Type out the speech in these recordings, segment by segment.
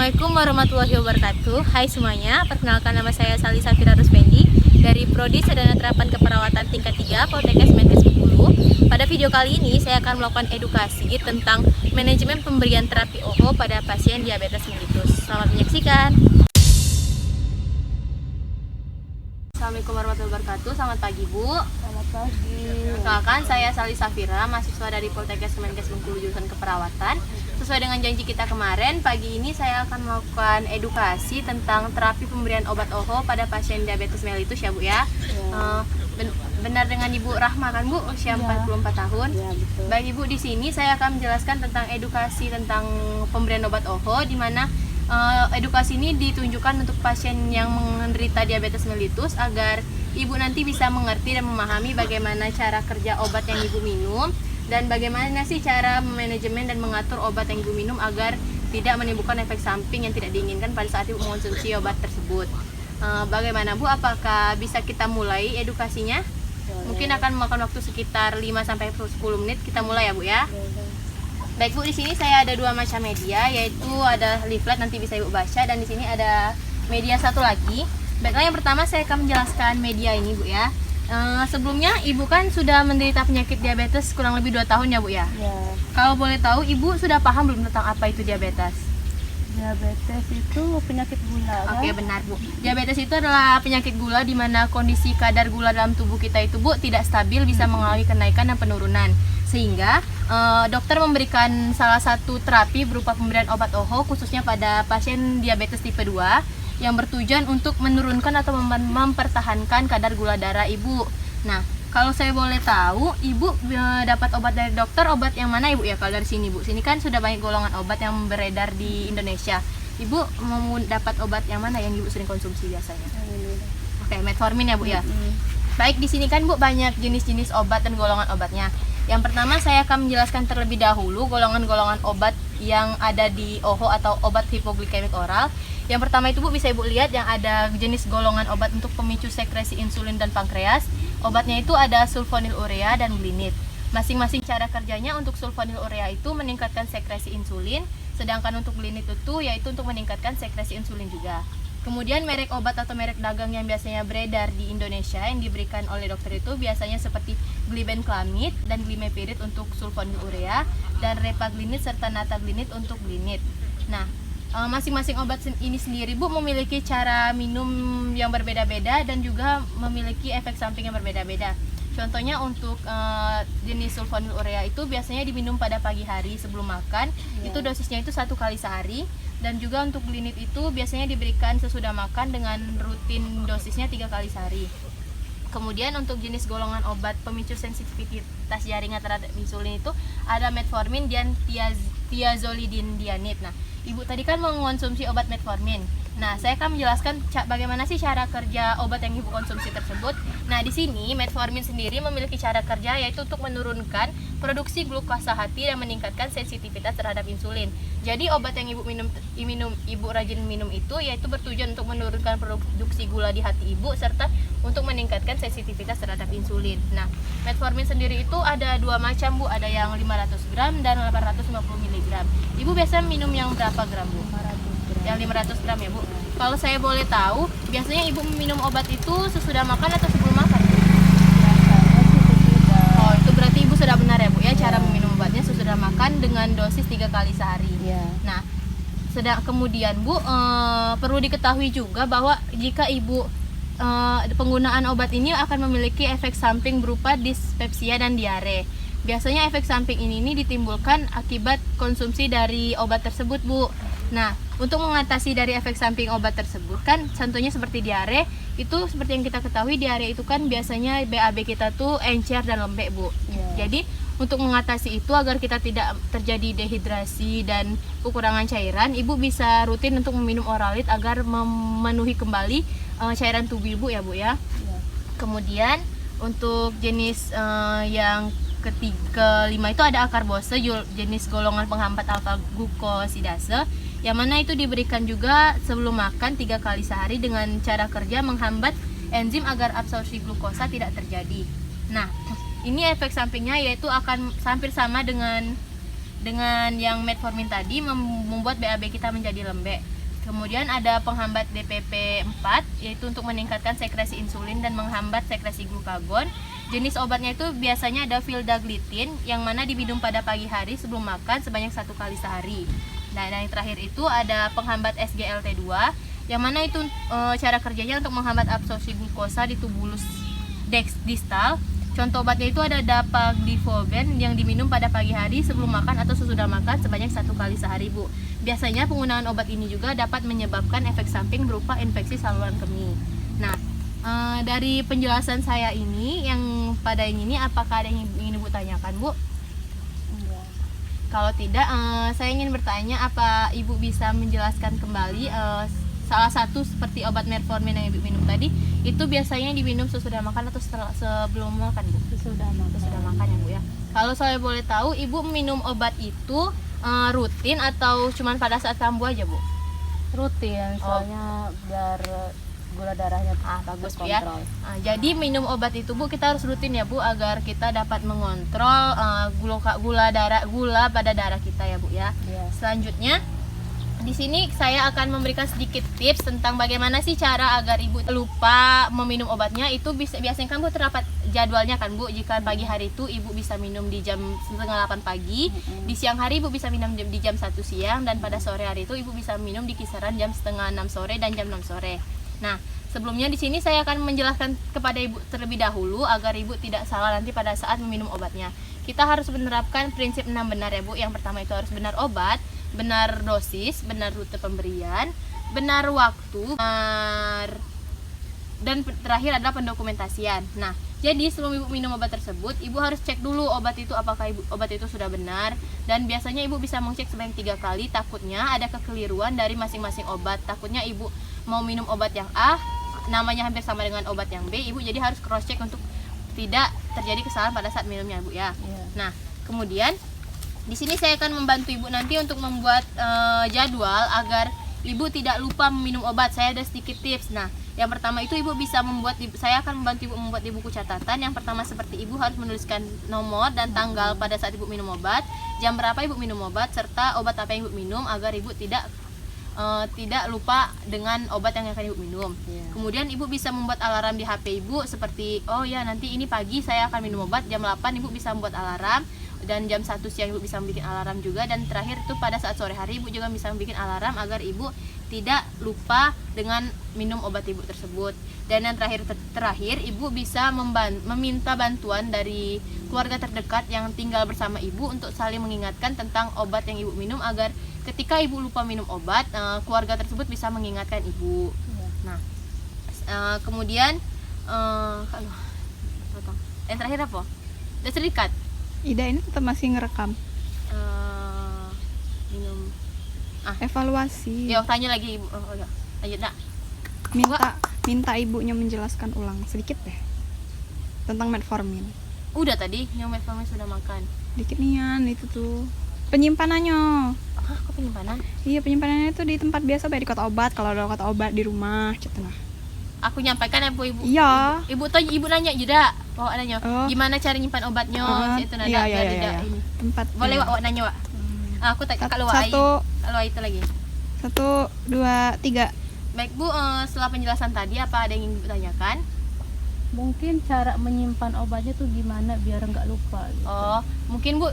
Assalamualaikum warahmatullahi wabarakatuh. Hai semuanya, perkenalkan nama saya Sali Safira Ruspendi dari Prodi Sarjana Terapan Keperawatan tingkat 3 Poltekkes Menkes Bengkulu. Pada video kali ini saya akan melakukan edukasi tentang manajemen pemberian terapi OHO pada pasien diabetes mellitus. Selamat menyaksikan. Assalamualaikum warahmatullahi wabarakatuh. Selamat pagi, Bu. Selamat pagi. Perkenalkan, saya Sali Safira, mahasiswa dari Poltekkes Menkes Bengkulu jurusan Keperawatan. Sesuai dengan janji kita kemarin, pagi ini saya akan melakukan edukasi tentang terapi pemberian obat OHO pada pasien diabetes mellitus ya, Bu ya. Benar dengan Ibu Rahma kan, Bu, usia 44 tahun. Ya, betul. Baik, Ibu, di sini saya akan menjelaskan tentang edukasi tentang pemberian obat OHO, di mana edukasi ini ditunjukkan untuk pasien yang menderita diabetes mellitus agar Ibu nanti bisa mengerti dan memahami bagaimana cara kerja obat yang Ibu minum dan bagaimana sih cara manajemen dan mengatur obat yang Ibu minum agar tidak menimbulkan efek samping yang tidak diinginkan pada saat Ibu mengonsumsi obat tersebut. Bagaimana, Bu? Apakah bisa kita mulai edukasinya? Mungkin akan memakan waktu sekitar 5-10 menit. Kita mulai ya, Bu ya. Baik, Bu, di sini saya ada dua macam media, yaitu ada leaflet, nanti bisa Ibu baca, dan di sini ada media satu lagi. Baiklah, yang pertama saya akan menjelaskan media ini, Bu ya. Sebelumnya Ibu kan sudah menderita penyakit diabetes kurang lebih 2 tahun ya, Bu ya? Ya, Kalau boleh tahu, Ibu sudah paham belum tentang apa itu diabetes? diabetes itu penyakit gula, kan? Oke, benar, Bu. Diabetes itu adalah penyakit gula di mana kondisi kadar gula dalam tubuh kita itu, Bu, tidak stabil, bisa mengalami kenaikan dan penurunan. Sehingga dokter memberikan salah satu terapi berupa pemberian obat OHO khususnya pada pasien diabetes tipe 2 yang bertujuan untuk menurunkan atau mempertahankan kadar gula darah Ibu. Nah, kalau saya boleh tahu, Ibu dapat obat dari dokter, obat yang mana, Ibu ya? Kalau dari sini, Bu, sini kan sudah banyak golongan obat yang beredar di Indonesia. Ibu mau dapat obat yang mana yang Ibu sering konsumsi biasanya? Oke, metformin ya, Bu ya. Baik, di sini kan, Bu, banyak jenis-jenis obat dan golongan obatnya. Yang pertama saya akan menjelaskan terlebih dahulu golongan-golongan obat yang ada di OHO atau obat hipoglikemik oral. Yang pertama itu, Bu, bisa Ibu lihat yang ada jenis golongan obat untuk pemicu sekresi insulin dan pankreas. Obatnya itu ada sulfonylurea dan glinit. Masing-masing cara kerjanya, untuk sulfonylurea itu meningkatkan sekresi insulin, sedangkan untuk glinit itu yaitu untuk meningkatkan sekresi insulin juga. Kemudian merek obat atau merek dagang yang biasanya beredar di Indonesia yang diberikan oleh dokter itu biasanya seperti glibenclamid dan glimepiride untuk sulfonylurea dan repaglinit serta nataglinit untuk glinit. Nah, masing-masing obat ini sendiri, Bu, memiliki cara minum yang berbeda-beda dan juga memiliki efek samping yang berbeda-beda. Contohnya untuk jenis sulfonylurea itu biasanya diminum pada pagi hari sebelum makan, itu dosisnya itu 1 kali sehari. Dan juga untuk glinit itu biasanya diberikan sesudah makan dengan rutin dosisnya 3 kali sehari. Kemudian untuk jenis golongan obat pemicu sensitivitas jaringan terhadap insulin itu ada metformin dan thiazolidinediamid. Nah, Ibu tadi kan mengonsumsi obat metformin. Nah, saya akan menjelaskan bagaimana sih cara kerja obat yang Ibu konsumsi tersebut. Nah, di sini metformin sendiri memiliki cara kerja yaitu untuk menurunkan produksi glukosa hati dan meningkatkan sensitivitas terhadap insulin. Jadi obat yang Ibu rajin minum itu yaitu bertujuan untuk menurunkan produksi gula di hati Ibu serta untuk meningkatkan sensitivitas terhadap insulin. Nah, metformin sendiri itu ada 2 macam, Bu, ada yang 500 gram dan 850 mg. Ibu biasa minum yang berapa gram, Bu? 500 gram. Yang 500 gram ya, Bu. Kalau saya boleh tahu, biasanya Ibu minum obat itu sesudah makan atau sebelum makan, Bu? Biasanya sih sesudah. Oh, itu berarti Ibu sudah benar ya, Bu ya, cara meminum obatnya sesudah makan dengan dosis 3 kali sehari. Ya. Nah, kemudian, Bu, perlu diketahui juga bahwa jika Ibu penggunaan obat ini akan memiliki efek samping berupa dispepsia dan diare. Biasanya efek samping ini ditimbulkan akibat konsumsi dari obat tersebut, Bu. Nah, untuk mengatasi dari efek samping obat tersebut kan contohnya seperti diare, itu seperti yang kita ketahui diare itu kan biasanya BAB kita tuh encer dan lembek, Bu. Ya. Jadi untuk mengatasi itu agar kita tidak terjadi dehidrasi dan kekurangan cairan, Ibu bisa rutin untuk meminum Oralit agar memenuhi kembali cairan tubuh Ibu ya, Bu ya. Ya. Kemudian untuk jenis yang kelima itu ada akarbose, jenis golongan penghambat alfa glukosidase, yang mana itu diberikan juga sebelum makan 3 kali sehari dengan cara kerja menghambat enzim agar absorpsi glukosa tidak terjadi. Nah, ini efek sampingnya yaitu akan hampir sama dengan yang metformin tadi, membuat BAB kita menjadi lembek. Kemudian ada penghambat DPP-4, yaitu untuk meningkatkan sekresi insulin dan menghambat sekresi glukagon. Jenis obatnya itu biasanya ada vildagliptin, yang mana diminum pada pagi hari sebelum makan sebanyak 1 kali sehari. Nah, dan yang terakhir itu ada penghambat SGLT2, yang mana itu cara kerjanya untuk menghambat absorpsi glukosa di tubulus distal. Contoh obatnya itu ada dapagliflozin yang diminum pada pagi hari sebelum makan atau sesudah makan sebanyak 1 kali sehari, Bu. Biasanya penggunaan obat ini juga dapat menyebabkan efek samping berupa infeksi saluran kemih. Nah, dari penjelasan saya ini, yang pada yang ini, apakah ada yang ingin Ibu tanyakan, Bu? Enggak. Kalau tidak, saya ingin bertanya, apa Ibu bisa menjelaskan kembali salah satu seperti obat metformin yang Ibu minum tadi, itu biasanya diminum sesudah makan atau sebelum makan, Bu? Sudah makan. Sesudah makan ya, Bu ya. Kalau saya boleh tahu, Ibu minum obat itu rutin atau cuman pada saat kambuh aja, Bu? Rutin, soalnya biar gula darahnya bagus Bu ya. kontrol. Jadi minum obat itu, Bu, kita harus rutin ya, Bu, agar kita dapat mengontrol gula pada darah kita ya, Bu ya. Iya. Selanjutnya, di sini saya akan memberikan sedikit tips tentang bagaimana sih cara agar Ibu lupa meminum obatnya. Itu biasanya kan, Bu, terdapat jadwalnya kan, Bu. Jika pagi hari itu Ibu bisa minum di jam setengah 8 pagi, di siang hari Ibu bisa minum di jam 1 siang, dan pada sore hari itu Ibu bisa minum di kisaran jam setengah 6 sore dan jam 6 sore. Nah, sebelumnya di sini saya akan menjelaskan kepada Ibu terlebih dahulu agar Ibu tidak salah nanti pada saat meminum obatnya. Kita harus menerapkan prinsip 6 benar ya, Bu. Yang pertama itu harus benar obat, benar dosis, benar rute pemberian, benar waktu, dan terakhir adalah pendokumentasian. Nah, jadi sebelum Ibu minum obat tersebut, Ibu harus cek dulu obat itu apakah obat itu sudah benar, dan biasanya Ibu bisa mengcek sebanyak 3 kali. Takutnya ada kekeliruan dari masing-masing obat. Takutnya Ibu mau minum obat yang A, namanya hampir sama dengan obat yang B, Ibu jadi harus cross check untuk tidak terjadi kesalahan pada saat minumnya, Bu ya. Iya. Nah, kemudian di sini saya akan membantu Ibu nanti untuk membuat jadwal agar Ibu tidak lupa meminum obat. Saya ada sedikit tips. Nah, yang pertama itu Ibu bisa saya akan membantu Ibu membuat di buku catatan. Yang pertama seperti Ibu harus menuliskan nomor dan tanggal pada saat Ibu minum obat, jam berapa Ibu minum obat, serta obat apa yang Ibu minum agar Ibu tidak lupa dengan obat yang akan Ibu minum. Iya. Kemudian Ibu bisa membuat alarm di HP Ibu seperti, oh ya, nanti ini pagi saya akan minum obat, jam 8 Ibu bisa membuat alarm, dan jam 1 siang Ibu bisa membuat alarm juga, dan terakhir itu pada saat sore hari Ibu juga bisa membuat alarm agar Ibu tidak lupa dengan minum obat Ibu tersebut. Dan yang terakhir Ibu bisa meminta bantuan dari keluarga terdekat yang tinggal bersama Ibu untuk saling mengingatkan tentang obat yang Ibu minum, agar ketika Ibu lupa minum obat, keluarga tersebut bisa mengingatkan Ibu. Iya. Nah, kemudian yang terakhir apa? Udah serikat? Ida ini tetap masih ngerekam. Minum. Evaluasi. Ya, tanya lagi Ibu. Ya. Lanjut, Nak. Minta ibunya menjelaskan ulang sedikit deh tentang metformin. Udah tadi, yang metformin sudah makan. Dikit nian itu tuh penyimpanannya. Kok penyimpanan? Iya, penyimpanannya itu di tempat biasa, baik di kotak obat. Kalau ada kotak obat di rumah, cetna. Aku nyampaikan ya, Bu, Ibu. Iya. Ibu nanya juga. Wak nanya, Oh. gimana cara nyimpan obatnya? Itu nada Iya, biar iya, tidak iya. ini. Tempat. Boleh Wak nanya, Wak. Aku tak kalau Wak kalau itu lagi. 1, 2, 3. Baik, Bu, setelah penjelasan tadi apa ada yang ingin Ibu tanyakan? Mungkin cara menyimpan obatnya tuh gimana biar nggak lupa gitu. Oh, mungkin Bu,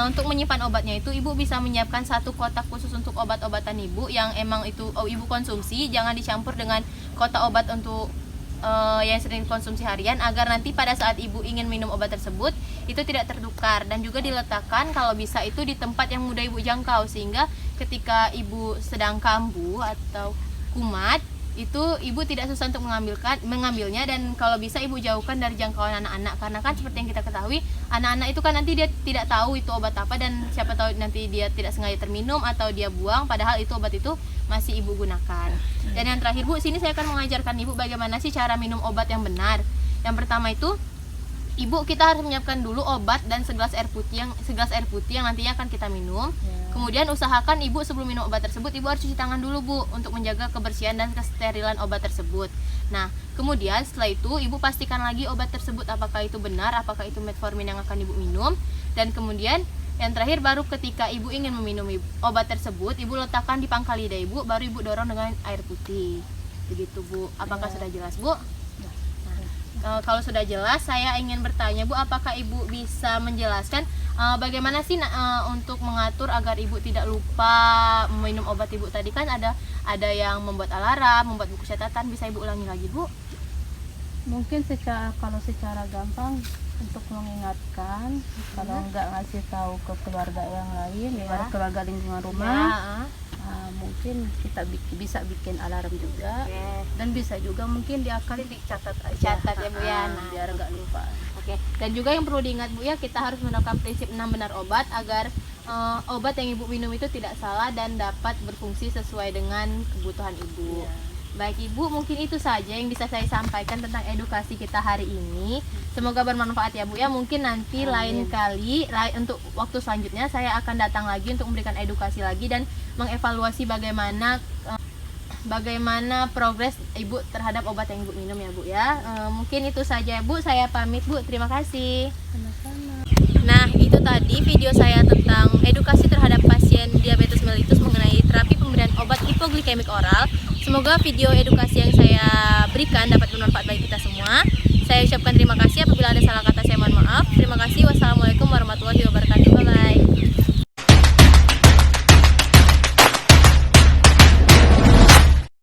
untuk menyimpan obatnya itu Ibu bisa menyiapkan satu kotak khusus untuk obat-obatan Ibu yang emang itu Ibu konsumsi, jangan dicampur dengan kotak obat untuk yang sering konsumsi harian, agar nanti pada saat Ibu ingin minum obat tersebut itu tidak tertukar, dan juga diletakkan kalau bisa itu di tempat yang mudah Ibu jangkau, sehingga ketika Ibu sedang kambuh atau kumat itu Ibu tidak susah untuk mengambilnya, dan kalau bisa Ibu jauhkan dari jangkauan anak-anak, karena kan seperti yang kita ketahui, anak-anak itu kan nanti dia tidak tahu itu obat apa, dan siapa tahu nanti dia tidak sengaja terminum atau dia buang, padahal itu obat itu masih Ibu gunakan. Dan yang terakhir, Bu, sini saya akan mengajarkan Ibu bagaimana sih cara minum obat yang benar. Yang pertama itu Ibu, kita harus menyiapkan dulu obat dan segelas air putih yang nantinya akan kita minum. Kemudian usahakan Ibu sebelum minum obat tersebut, Ibu harus cuci tangan dulu, Bu, untuk menjaga kebersihan dan kesterilan obat tersebut. Nah, kemudian setelah itu Ibu pastikan lagi obat tersebut apakah itu benar, apakah itu metformin yang akan Ibu minum. Dan kemudian Yang terakhir baru ketika ibu ingin meminum obat tersebut, ibu letakkan di pangkal lidah ibu, baru ibu dorong dengan air putih. Begitu Bu. Apakah sudah jelas Bu? Kalau sudah jelas, saya ingin bertanya Bu, apakah ibu bisa menjelaskan bagaimana sih untuk mengatur agar ibu tidak lupa meminum obat ibu tadi? Kan ada yang membuat alarm, membuat buku catatan, bisa ibu ulangi lagi Bu? Mungkin kalau secara gampang untuk mengingatkan, kalau nggak ngasih tahu ke keluarga yang lain, Ya. keluarga lingkungan rumah, Ya. mungkin kita bisa bikin alarm juga, Oke. dan bisa juga mungkin diakali dicatat aja. Catat ya, Bu, ya. Nah. Biar nggak lupa. Oke, dan juga yang perlu diingat Bu ya, kita harus menerapkan prinsip 6 benar obat agar obat yang ibu minum itu tidak salah dan dapat berfungsi sesuai dengan kebutuhan ibu. Baik Ibu, mungkin itu saja yang bisa saya sampaikan tentang edukasi kita hari ini. Semoga bermanfaat ya Bu ya. Mungkin nanti lain kali untuk waktu selanjutnya saya akan datang lagi untuk memberikan edukasi lagi dan mengevaluasi bagaimana progres Ibu terhadap obat yang Ibu minum ya Bu ya. Mungkin itu saja Bu, saya pamit Bu. Terima kasih. Sama-sama. Nah, itu tadi video saya tentang edukasi terhadap pasien diabetes mellitus mengenai terapi pemberian obat hipoglikemik oral. Semoga video edukasi yang saya berikan dapat bermanfaat bagi kita semua. Saya ucapkan terima kasih, apabila ada salah kata saya mohon maaf. Terima kasih. Wassalamualaikum warahmatullahi wabarakatuh. Bye-bye.